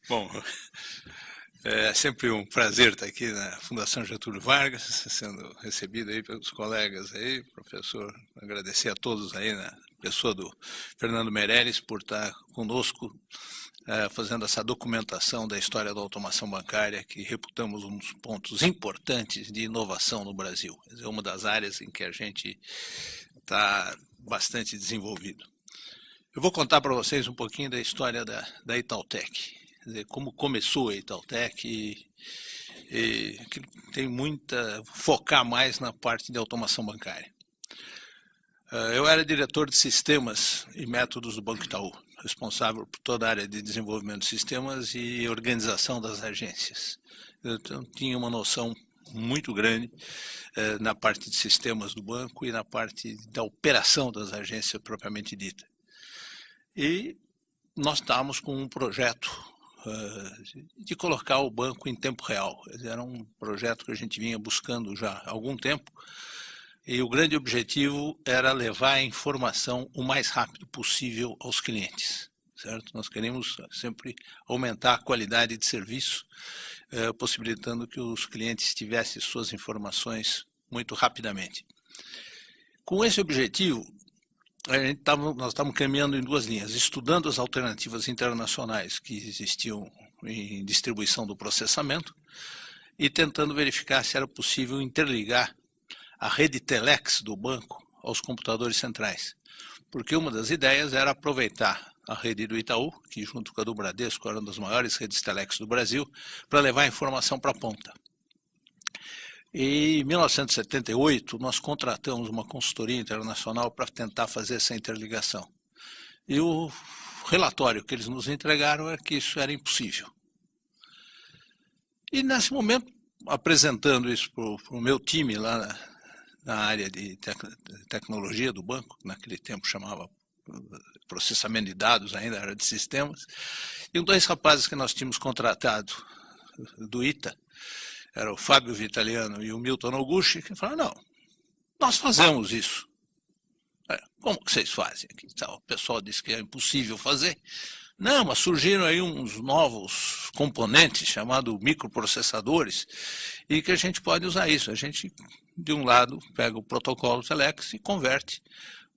Bom, é sempre um prazer estar aqui na Fundação Getúlio Vargas, sendo recebido aí pelos colegas aí, professor, agradecer a todos aí, na pessoa do Fernando Meirelles, por estar conosco, fazendo essa documentação da história da automação bancária, que reputamos um dos pontos importantes de inovação no Brasil. É uma das áreas em que a gente está bastante desenvolvido. Eu vou contar para vocês um pouquinho da história da Itautec, quer dizer, como começou a Itautec e que tem muita, focar mais na parte de automação bancária. Eu era diretor de sistemas e métodos do Banco Itaú, responsável por toda a área de desenvolvimento de sistemas e organização das agências. Então, tinha uma noção muito grande na parte de sistemas do banco e na parte da operação das agências propriamente dita. E nós estávamos com um projeto de colocar o banco em tempo real. Era um projeto que a gente vinha buscando já há algum tempo, e o grande objetivo era levar a informação o mais rápido possível aos clientes, certo? Nós queremos sempre aumentar a qualidade de serviço, possibilitando que os clientes tivessem suas informações muito rapidamente. Com esse objetivo, nós estávamos caminhando em duas linhas, estudando as alternativas internacionais que existiam em distribuição do processamento e tentando verificar se era possível interligar a rede Telex do banco aos computadores centrais. Porque uma das ideias era aproveitar a rede do Itaú, que junto com a do Bradesco era uma das maiores redes Telex do Brasil, para levar a informação para a ponta. Em 1978, nós contratamos uma consultoria internacional para tentar fazer essa interligação. E o relatório que eles nos entregaram é que isso era impossível. E nesse momento, apresentando isso para o meu time lá na área de tecnologia do banco, que naquele tempo chamava processamento de dados, ainda era de sistemas, e dois rapazes que nós tínhamos contratado do ITA, era o Fábio Vitaliano e o Milton Augusti, que falaram, não, nós fazemos isso. Como que vocês fazem? O pessoal disse que é impossível fazer. Não, mas surgiram aí uns novos componentes chamados microprocessadores e que a gente pode usar isso. A gente, de um lado, pega o protocolo Telex e converte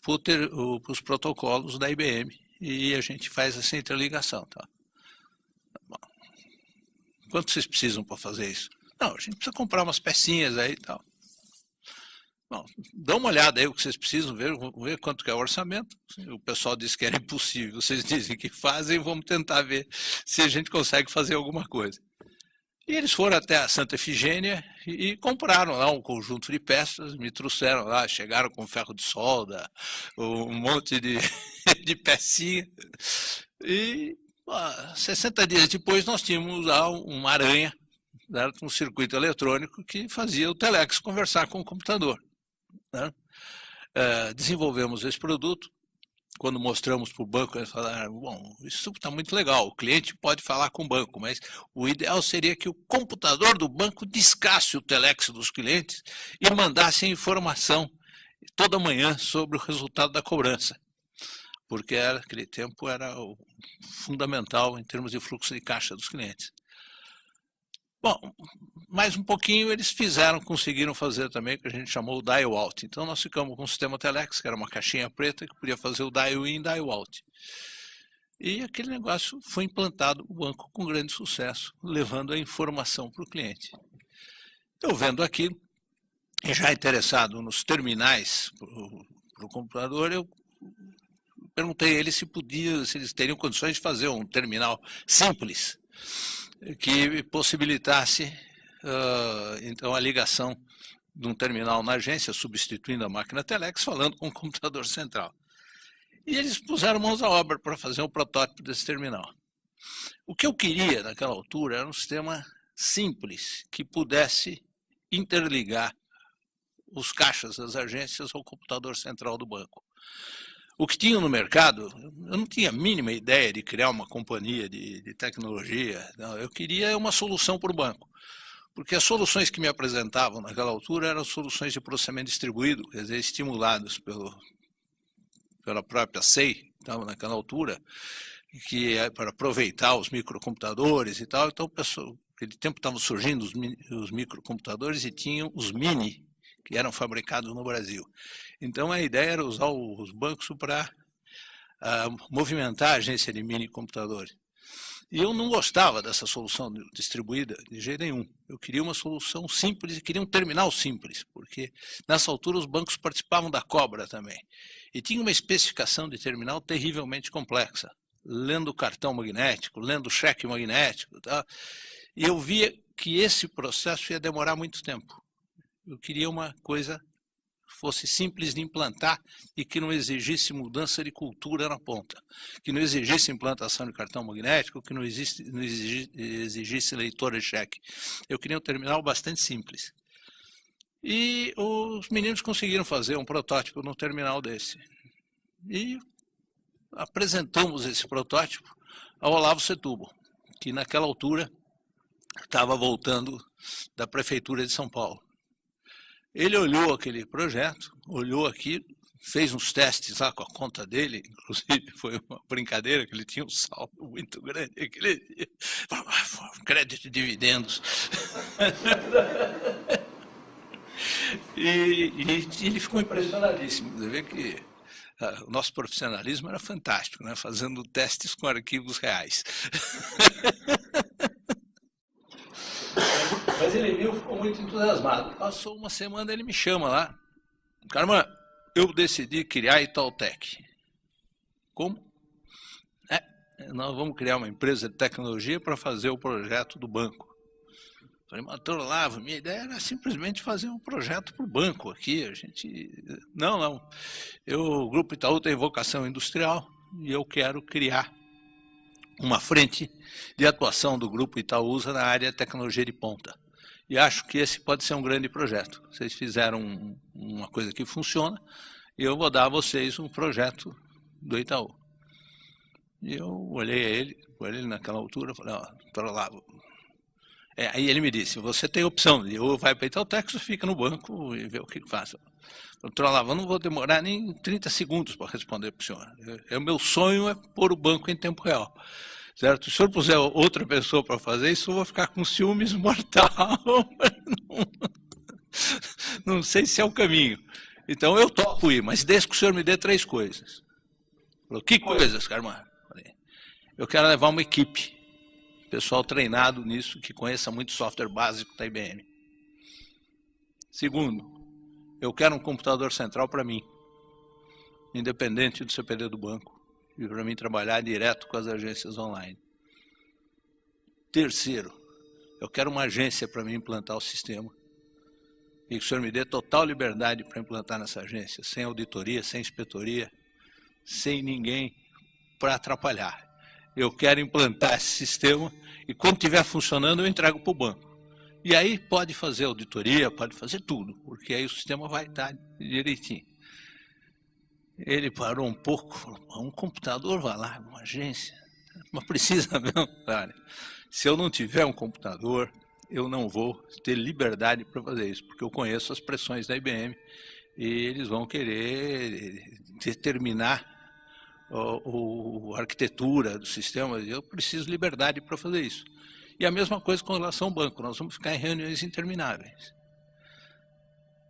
para os protocolos da IBM e a gente faz essa interligação. Tá? Bom, quanto vocês precisam para fazer isso? Não, a gente precisa comprar umas pecinhas aí e tal. Bom, dá uma olhada aí o que vocês precisam, ver quanto que é o orçamento. O pessoal disse que era impossível, vocês dizem que fazem, vamos tentar ver se a gente consegue fazer alguma coisa. E eles foram até a Santa Efigênia e compraram lá um conjunto de peças, me trouxeram lá, chegaram com ferro de solda, um monte de pecinha. E 60 dias depois nós tínhamos lá uma aranha, um circuito eletrônico que fazia o Telex conversar com o computador. Né? Desenvolvemos esse produto. Quando mostramos para o banco, eles falaram, bom, isso está muito legal, o cliente pode falar com o banco, mas o ideal seria que o computador do banco discasse o Telex dos clientes e mandasse a informação toda manhã sobre o resultado da cobrança, porque naquele tempo era o fundamental em termos de fluxo de caixa dos clientes. Bom, mais um pouquinho eles conseguiram fazer também o que a gente chamou o dial out. Então nós ficamos com o sistema Telex, que era uma caixinha preta que podia fazer o dial in e dial out. E aquele negócio foi implantado no banco com grande sucesso, levando a informação para o cliente. Eu vendo aquilo, e já interessado nos terminais para o computador, eu perguntei a eles se eles teriam condições de fazer um terminal simples, que possibilitasse então a ligação de um terminal na agência, substituindo a máquina Telex, falando com o computador central. E eles puseram mãos à obra para fazer um protótipo desse terminal. O que eu queria naquela altura era um sistema simples, que pudesse interligar os caixas das agências ao computador central do banco. O que tinha no mercado, eu não tinha a mínima ideia de criar uma companhia de tecnologia, não, eu queria uma solução para o banco. Porque as soluções que me apresentavam naquela altura eram soluções de processamento distribuído, quer dizer, estimuladas pela própria SEI, então, naquela altura, que é para aproveitar os microcomputadores e tal. Então, naquele tempo estavam surgindo os microcomputadores e tinham os mini, que eram fabricados no Brasil. Então, a ideia era usar os bancos para movimentar a agência de mini computadores. E eu não gostava dessa solução distribuída de jeito nenhum. Eu queria uma solução simples e queria um terminal simples, porque nessa altura os bancos participavam da Cobra também. E tinha uma especificação de terminal terrivelmente complexa, lendo cartão magnético, lendo cheque magnético. Tá? E eu via que esse processo ia demorar muito tempo. Eu queria uma coisa que fosse simples de implantar e que não exigisse mudança de cultura na ponta, que não exigisse implantação de cartão magnético, que não exigisse leitora de cheque. Eu queria um terminal bastante simples. E os meninos conseguiram fazer um protótipo no terminal desse. E apresentamos esse protótipo ao Olavo Setúbal, que naquela altura estava voltando da Prefeitura de São Paulo. Ele olhou aquele projeto, olhou aqui, fez uns testes lá com a conta dele, inclusive foi uma brincadeira, que ele tinha um saldo muito grande aquele dia. Crédito de dividendos. E ele ficou impressionadíssimo. Você vê que o nosso profissionalismo era fantástico, né? Fazendo testes com arquivos reais. Mas ele viu, ficou muito entusiasmado. Passou uma semana, ele me chama lá. Carman, eu decidi criar a Itautec. Como? Nós vamos criar uma empresa de tecnologia para fazer o projeto do banco. Falei, mas doutor Olavo, minha ideia era simplesmente fazer um projeto para o banco aqui. A gente... Não. O Grupo Itaú tem vocação industrial e eu quero criar uma frente de atuação do Grupo Itaúsa na área de tecnologia de ponta. E acho que esse pode ser um grande projeto. Vocês fizeram uma coisa que funciona e eu vou dar a vocês um projeto do Itaú. E eu olhei ele naquela altura, falei, doutor Olavo. Aí ele me disse, você tem opção, ou vai para Itautec ou fica no banco e vê o que faz. Doutor Olavo, eu não vou demorar nem 30 segundos para responder para o senhor. O meu sonho é pôr o banco em tempo real. Certo? Se o senhor puser outra pessoa para fazer isso, eu vou ficar com ciúmes mortal. Não sei se é o caminho. Então eu topo ir, mas desde que o senhor me dê 3 coisas. Falou, que coisas, Carman? Eu quero levar uma equipe, pessoal treinado nisso, que conheça muito software básico da IBM. Segundo, eu quero um computador central para mim, independente do CPD do banco, e para mim trabalhar direto com as agências online. Terceiro, eu quero uma agência para mim implantar o sistema, e que o senhor me dê total liberdade para implantar nessa agência, sem auditoria, sem inspetoria, sem ninguém para atrapalhar. Eu quero implantar esse sistema e quando estiver funcionando eu entrego para o banco. E aí pode fazer auditoria, pode fazer tudo, porque aí o sistema vai estar direitinho. Ele parou um pouco, falou, um computador vai lá, uma agência, mas precisa mesmo. Cara, se eu não tiver um computador, eu não vou ter liberdade para fazer isso, porque eu conheço as pressões da IBM e eles vão querer determinar a arquitetura do sistema, eu preciso de liberdade para fazer isso. E a mesma coisa com relação ao banco, nós vamos ficar em reuniões intermináveis.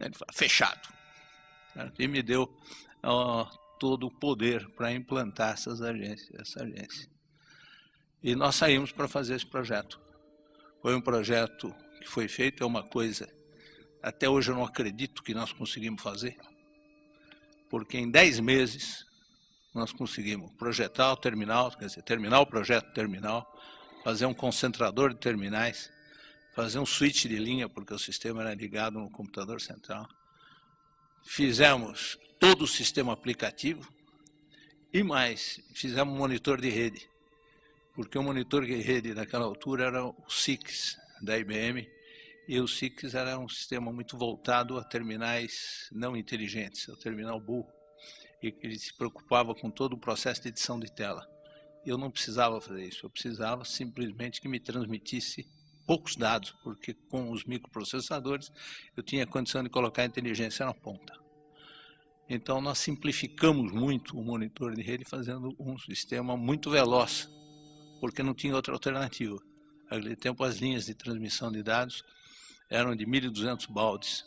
Ele falou, fechado. E me deu todo o poder para implantar essa agência. E nós saímos para fazer esse projeto. Foi um projeto que foi feito, é uma coisa, até hoje eu não acredito que nós conseguimos fazer, porque em 10 meses nós conseguimos projetar o terminal, quer dizer, terminar o projeto terminal, fazer um concentrador de terminais, fazer um switch de linha, porque o sistema era ligado no computador central. Fizemos todo o sistema aplicativo e mais, fizemos um monitor de rede, porque o monitor de rede naquela altura era o SIX da IBM, e o SIX era um sistema muito voltado a terminais não inteligentes, o terminal burro, e que ele se preocupava com todo o processo de edição de tela. Eu não precisava fazer isso, eu precisava simplesmente que me transmitisse poucos dados, porque com os microprocessadores eu tinha condição de colocar a inteligência na ponta. Então, nós simplificamos muito o monitor de rede, fazendo um sistema muito veloz, porque não tinha outra alternativa. Naquele tempo, as linhas de transmissão de dados eram de 1.200 baldes,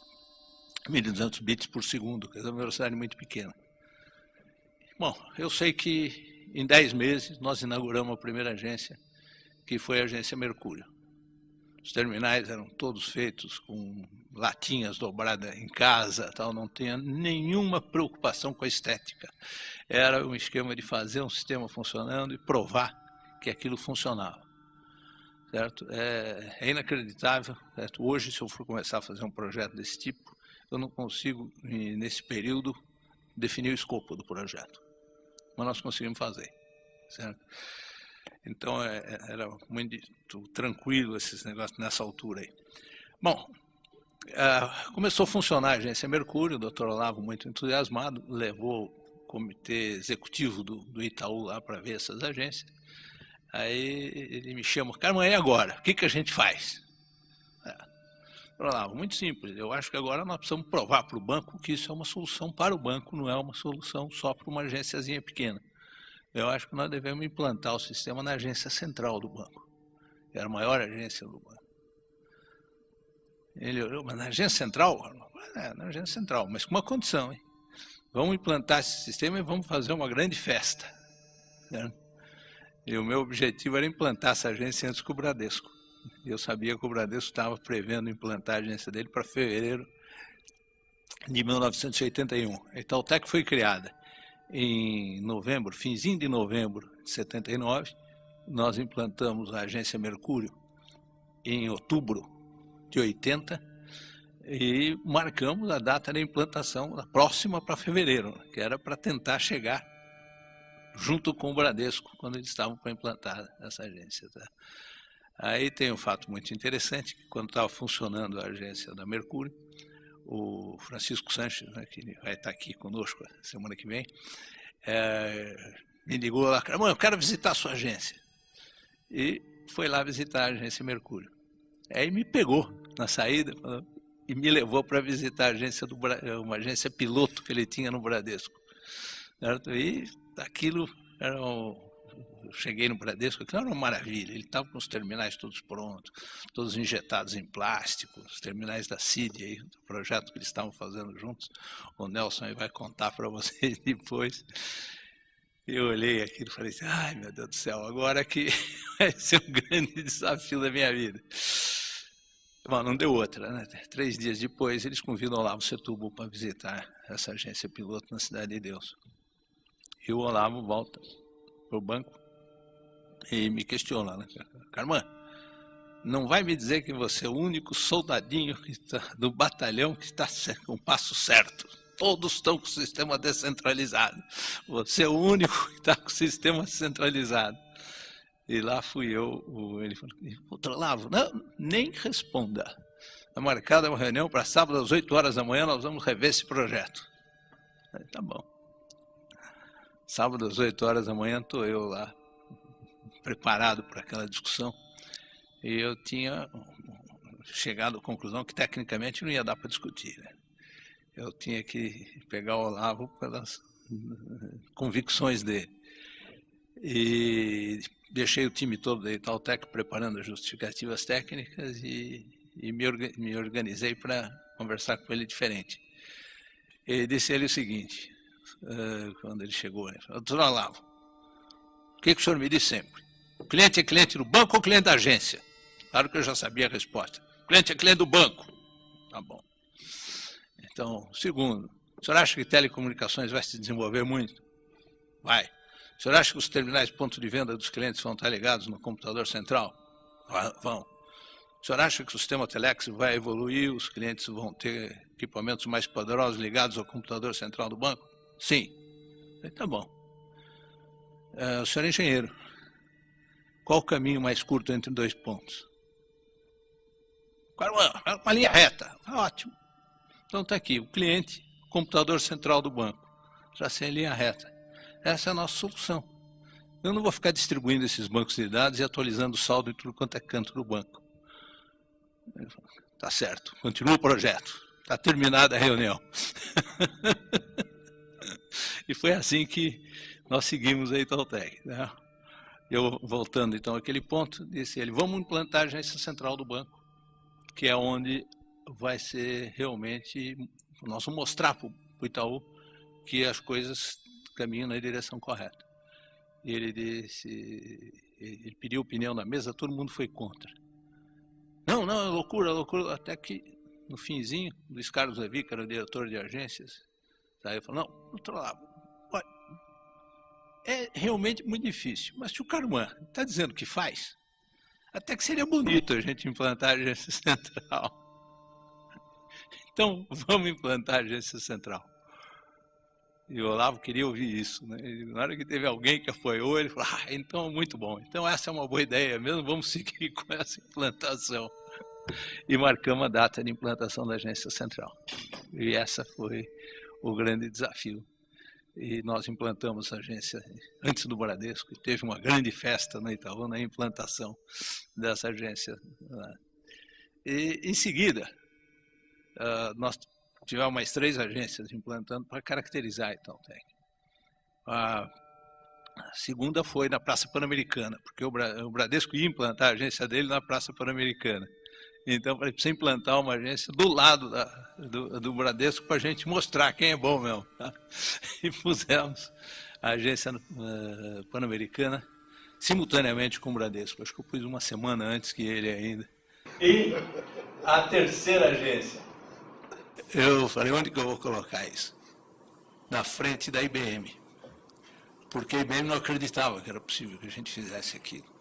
1.200 bits por segundo, que é uma velocidade muito pequena. Bom, eu sei que em 10 meses nós inauguramos a primeira agência, que foi a agência Mercúrio. Os terminais eram todos feitos com latinhas dobradas em casa, tal, não tinha nenhuma preocupação com a estética. Era um esquema de fazer um sistema funcionando e provar que aquilo funcionava. Certo? É inacreditável. Certo? Hoje, se eu for começar a fazer um projeto desse tipo, eu não consigo, nesse período, definir o escopo do projeto. Mas nós conseguimos fazer. Certo? Então, era muito tranquilo esses negócios nessa altura aí. Bom, começou a funcionar a agência Mercúrio, o doutor Olavo, muito entusiasmado, levou o comitê executivo do Itaú lá para ver essas agências. Aí ele me chama, Carmã, e agora? O que a gente faz? Olavo, muito simples, eu acho que agora nós precisamos provar para o banco que isso é uma solução para o banco, não é uma solução só para uma agênciazinha pequena. Eu acho que nós devemos implantar o sistema na agência central do banco. Era a maior agência do banco. Ele olhou, mas na agência central? Na agência central, mas com uma condição, hein? Vamos implantar esse sistema e vamos fazer uma grande festa. Né? E o meu objetivo era implantar essa agência antes que o Bradesco. Eu sabia que o Bradesco estava prevendo implantar a agência dele para fevereiro de 1981. A Itautec foi criada em novembro, finzinho de novembro de 79. Nós implantamos a agência Mercúrio em outubro de 80 e marcamos a data da implantação da próxima para fevereiro, que era para tentar chegar junto com o Bradesco, quando eles estavam para implantar essa agência. Tá? Aí tem um fato muito interessante, que quando estava funcionando a agência da Mercúrio, o Francisco Sanches, né, que vai estar aqui conosco semana que vem, me ligou lá, Carmã, eu quero visitar a sua agência. E foi lá visitar a agência Mercúrio. Aí me pegou na saída e me levou para visitar a agência uma agência piloto que ele tinha no Bradesco. Certo? E aquilo era eu cheguei no Bradesco, aquilo era uma maravilha. Ele estava com os terminais todos prontos, todos injetados em plástico, os terminais da CID, aí, do projeto que eles estavam fazendo juntos. O Nelson aí vai contar para vocês depois. Eu olhei aquilo e falei assim, ai meu Deus do céu, agora que vai ser um grande desafio da minha vida. Bom, não deu outra, né? 3 dias depois, eles convidam o Olavo Setúbal para visitar essa agência piloto na Cidade de Deus. E o Olavo volta para o banco e me questiona, né? Carmã, não vai me dizer que você é o único soldadinho do batalhão que está com o passo certo. Todos estão com o sistema descentralizado. Você é o único que está com o sistema centralizado. E lá fui eu, ele falou, doutor Olavo, não, nem responda. Está marcada uma reunião para sábado às 8 horas da manhã, nós vamos rever esse projeto. Falei, tá bom. Sábado às 8 horas da manhã estou eu lá, preparado para aquela discussão. E eu tinha chegado à conclusão que tecnicamente não ia dar para discutir. Né? Eu tinha que pegar o Olavo pelas convicções dele. E deixei o time todo da Itautec preparando as justificativas técnicas e me organizei para conversar com ele diferente. E disse ele o seguinte, quando ele chegou, ele falou, doutor Olavo, o que o senhor me diz sempre? O cliente é cliente do banco ou cliente da agência? Claro que eu já sabia a resposta. O cliente é cliente do banco. Tá bom. Então, segundo, o senhor acha que telecomunicações vai se desenvolver muito? Vai. O senhor acha que os terminais de ponto de venda dos clientes vão estar ligados no computador central? Vão. O senhor acha que o sistema Telex vai evoluir, os clientes vão ter equipamentos mais poderosos ligados ao computador central do banco? Sim. Tá bom. O senhor é engenheiro. Qual o caminho mais curto entre 2 pontos? Uma linha reta. Ótimo. Então está aqui, o cliente, computador central do banco. Já sem linha reta. Essa é a nossa solução. Eu não vou ficar distribuindo esses bancos de dados e atualizando o saldo em tudo quanto é canto do banco. Tá certo, continua o projeto. Está terminada a reunião. E foi assim que nós seguimos a Itautec, né? Eu, voltando então àquele ponto, disse ele, vamos implantar a agência central do banco, que é onde vai ser realmente, nós vamos mostrar para o Itaú que as coisas caminham na direção correta. E ele disse, ele pediu opinião na mesa, todo mundo foi contra. Não, não, é loucura, até que no finzinho, Luiz Carlos Levi, que era o diretor de agências, aí falou, não, outro lado, é realmente muito difícil, mas se o Carman está dizendo que faz, até que seria bonito a gente implantar a agência central. Então, vamos implantar a agência central. E o Olavo queria ouvir isso, né? E na hora que teve alguém que apoiou, ele falou, então muito bom, então essa é uma boa ideia mesmo, vamos seguir com essa implantação. E marcamos a data de implantação da agência central. E essa foi o grande desafio. E nós implantamos a agência antes do Bradesco, e teve uma grande festa no Itaú na implantação dessa agência. E em seguida, nós tivemos mais 3 agências implantando para caracterizar a Itautec. A segunda foi na Praça Pan-Americana, porque o Bradesco ia implantar a agência dele na Praça Pan-Americana. Então, para você implantar uma agência do lado do Bradesco para a gente mostrar quem é bom mesmo. Tá? E pusemos a agência Pan-Americana simultaneamente com o Bradesco. Acho que eu pus uma semana antes que ele ainda. E a terceira agência. Eu falei, onde que eu vou colocar isso? Na frente da IBM. Porque a IBM não acreditava que era possível que a gente fizesse aquilo.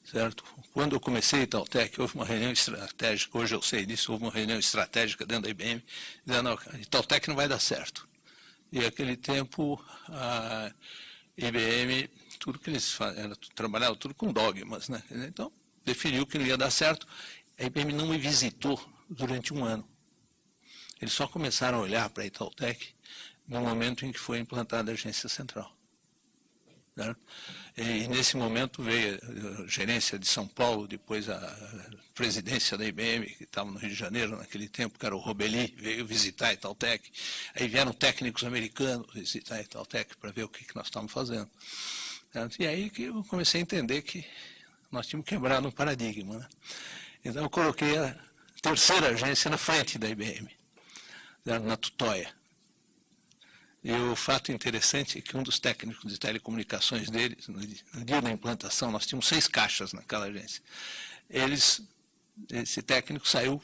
Certo? Quando eu comecei a Itautec, houve uma reunião estratégica, hoje eu sei disso, houve uma reunião estratégica dentro da IBM, dizendo, não, a Itautec não vai dar certo. E naquele tempo, a IBM, tudo que eles trabalhavam, tudo com dogmas, né? Então, definiu que não ia dar certo. A IBM não me visitou durante um ano. Eles só começaram a olhar para a Itautec no momento em que foi implantada a agência central. Certo? E nesse momento veio a gerência de São Paulo, depois a presidência da IBM, que estava no Rio de Janeiro naquele tempo, que era o Robeli, veio visitar a Itautec. Aí vieram técnicos americanos visitar a Itautec para ver o que nós estávamos fazendo. Certo? E aí que eu comecei a entender que nós tínhamos quebrado um paradigma. Né? Então eu coloquei a terceira agência na frente da IBM, na Tutóia. E o fato interessante é que um dos técnicos de telecomunicações deles, no dia da implantação, nós tínhamos 6 caixas naquela agência. Esse técnico saiu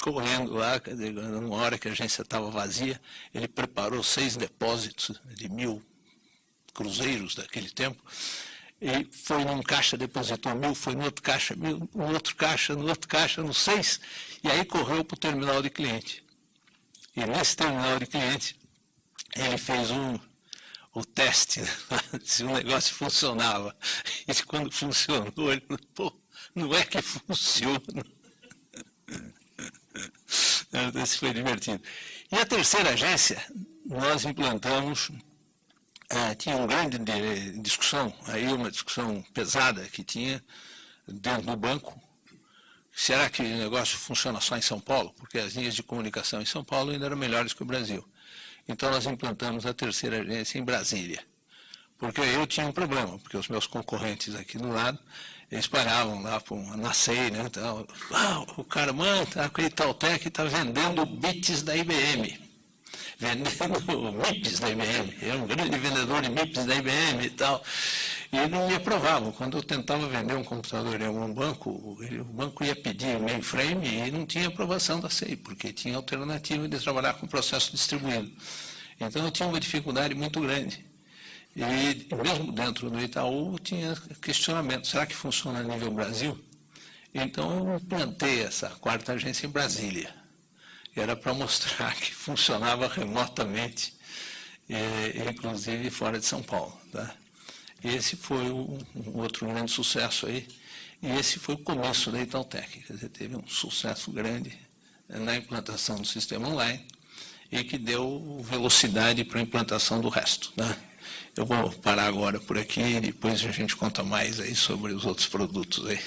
correndo lá, quer dizer, numa hora que a agência estava vazia, ele preparou 6 depósitos de 1000 cruzeiros daquele tempo, e foi num caixa, depositou 1000, foi no outro caixa 1000, no outro caixa, no 6, e aí correu para o terminal de cliente. E nesse terminal de cliente, ele fez o teste, se o negócio funcionava. E quando funcionou, ele falou, pô, não é que funciona. Esse foi divertido. E a terceira agência, nós implantamos, tinha uma grande discussão, aí uma discussão pesada que tinha dentro do banco. Será que o negócio funciona só em São Paulo? Porque as linhas de comunicação em São Paulo ainda eram melhores que o Brasil. Então, nós implantamos a terceira agência em Brasília. Porque eu tinha um problema, porque os meus concorrentes aqui do lado, eles paravam lá na CEI, né? Então, o Carman está com a Itautec, está vendendo bits da IBM. Vendendo MIPs da IBM. Eu era um grande vendedor de MIPs da IBM e tal. E eles não me aprovavam. Quando eu tentava vender um computador em algum banco, o banco ia pedir o mainframe e não tinha aprovação da CEI, porque tinha alternativa de trabalhar com processo distribuído. Então eu tinha uma dificuldade muito grande. E mesmo dentro do Itaú tinha questionamento, será que funciona a nível Brasil? Então eu plantei essa quarta agência em Brasília. E era para mostrar que funcionava remotamente, inclusive fora de São Paulo. Tá? Esse foi um outro grande sucesso aí, e esse foi o começo da Itautec, quer dizer, teve um sucesso grande na implantação do sistema online e que deu velocidade para a implantação do resto. Né? Eu vou parar agora por aqui e depois a gente conta mais aí sobre os outros produtos aí.